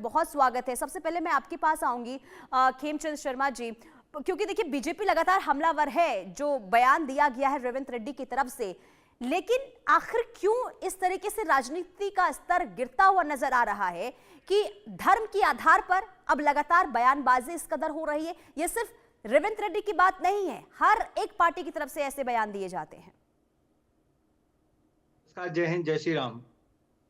बहुत स्वागत है। सबसे पहले मैं आपके पास आऊंगी खेमचंद शर्मा जी, क्योंकि देखिए बीजेपी लगातार हमलावर है, जो बयान दिया गया है रेवंत रेड्डी की तरफ से, लेकिन आखिर क्यों इस तरीके से राजनीति का स्तर गिरता हुआ नजर आ रहा है कि धर्म के आधार पर अब लगातार बयानबाजी इस कदर हो रही है? यह सिर्फ रेवंत रेड्डी की बात नहीं है, हर एक पार्टी की तरफ से ऐसे बयान दिए जाते हैं। जय हिंद, जय श्री राम।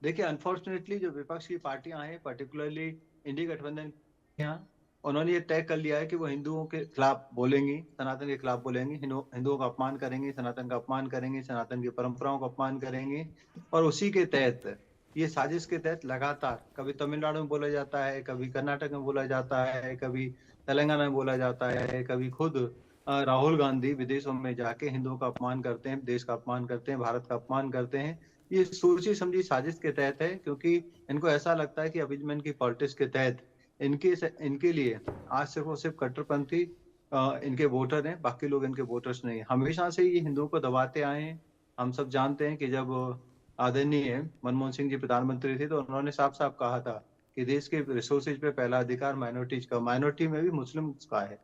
देखिए, अनफॉर्चुनेटली जो विपक्ष की पार्टियां हैं, पर्टिकुलरली इंडी गठबंधन, यहाँ उन्होंने ये तय कर लिया है कि वो हिंदुओं के खिलाफ बोलेंगी, सनातन के खिलाफ बोलेंगी, हिंदुओं का अपमान करेंगे, सनातन का अपमान करेंगे, सनातन की परंपराओं का अपमान करेंगे। और उसी के तहत, ये साजिश के तहत लगातार कभी तमिलनाडु में बोला जाता है, कभी कर्नाटक में बोला जाता है, कभी तेलंगाना में बोला जाता है, कभी खुद राहुल गांधी विदेशों में जाके हिंदुओं का अपमान करते हैं, देश का अपमान करते हैं, भारत का अपमान करते हैं। ये सोची समझी साजिश के तहत है, क्योंकि इनको ऐसा लगता है कि अपीजमेंट की पॉलिटिक्स के तहत इनके लिए आज सिर्फ और सिर्फ कट्टरपंथी इनके वोटर हैं, बाकी लोग इनके वोटर्स नहीं है। हमेशा से ये हिंदुओं को दबाते आए हैं। हम सब जानते हैं कि जब आदरणीय मनमोहन सिंह जी प्रधानमंत्री थे, तो उन्होंने साफ साफ कहा था कि देश के रिसोर्सेज पे पहला अधिकार माइनॉरिटीज का, माइनॉरिटी में भी मुस्लिम्स का है।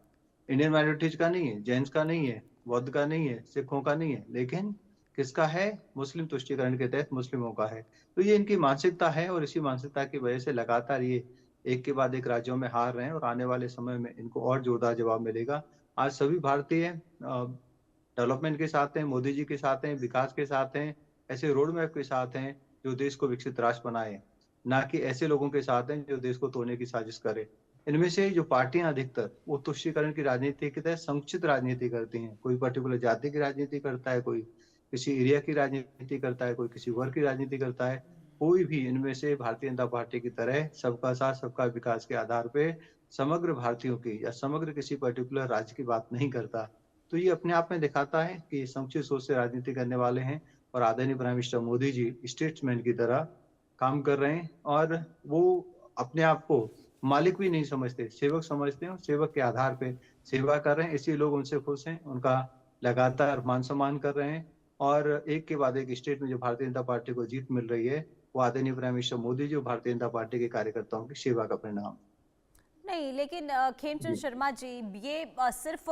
इंडियन माइनॉरिटीज का नहीं है, जैन्स का नहीं है, बौद्ध का नहीं है, सिखों का नहीं है, लेकिन किसका है? मुस्लिम तुष्टीकरण के तहत मुस्लिमों का है। तो ये इनकी मानसिकता है, और इसी मानसिकता की वजह से लगातार ये एक के बाद एक राज्यों में हार रहे हैं, और आने वाले समय में इनको और जोरदार जवाब मिलेगा। आज सभी भारतीय डेवलपमेंट के साथ हैं, मोदी जी के साथ हैं, विकास के साथ हैं, ऐसे रोड मैप के साथ हैं जो देश को विकसित राष्ट्र बनाए, ना कि ऐसे लोगों के साथ हैं जो देश को तोड़ने की साजिश करे। इनमें से जो पार्टियां अधिकतर वो तुष्टीकरण की राजनीति के तहत संकुचित राजनीति करती हैं। कोई पर्टिकुलर जाति की राजनीति करता है, कोई किसी एरिया की राजनीति करता है, कोई किसी वर्ग की राजनीति करता है। कोई भी इनमें से भारतीय जनता पार्टी की तरह सबका साथ सबका विकास के आधार पे समग्र भारतीयों की या समग्र किसी पर्टिकुलर राज्य की बात नहीं करता। तो ये अपने आप में दिखाता है कि समुचित सोच से राजनीति करने वाले हैं, और आदरणीय prime minister Modi ji statesman की तरह काम कर रहे हैं, और वो अपने आप को मालिक भी नहीं समझते, सेवक समझते हैं, और सेवक के आधार पे सेवा कर रहे हैं। इसलिए लोग उनसे खुश हैं, उनका लगातार मान सम्मान कर रहे हैं। और एक के बाद एक स्टेट में जो भारतीय जनता पार्टी को जीत मिल रही है, वो आदरणीय प्राइम मिनिस्टर मोदी जी और भारतीय जनता पार्टी के कार्यकर्ताओं की सेवा का परिणाम। नहीं, लेकिन खेमचंद जी। शर्मा जी, ये सिर्फ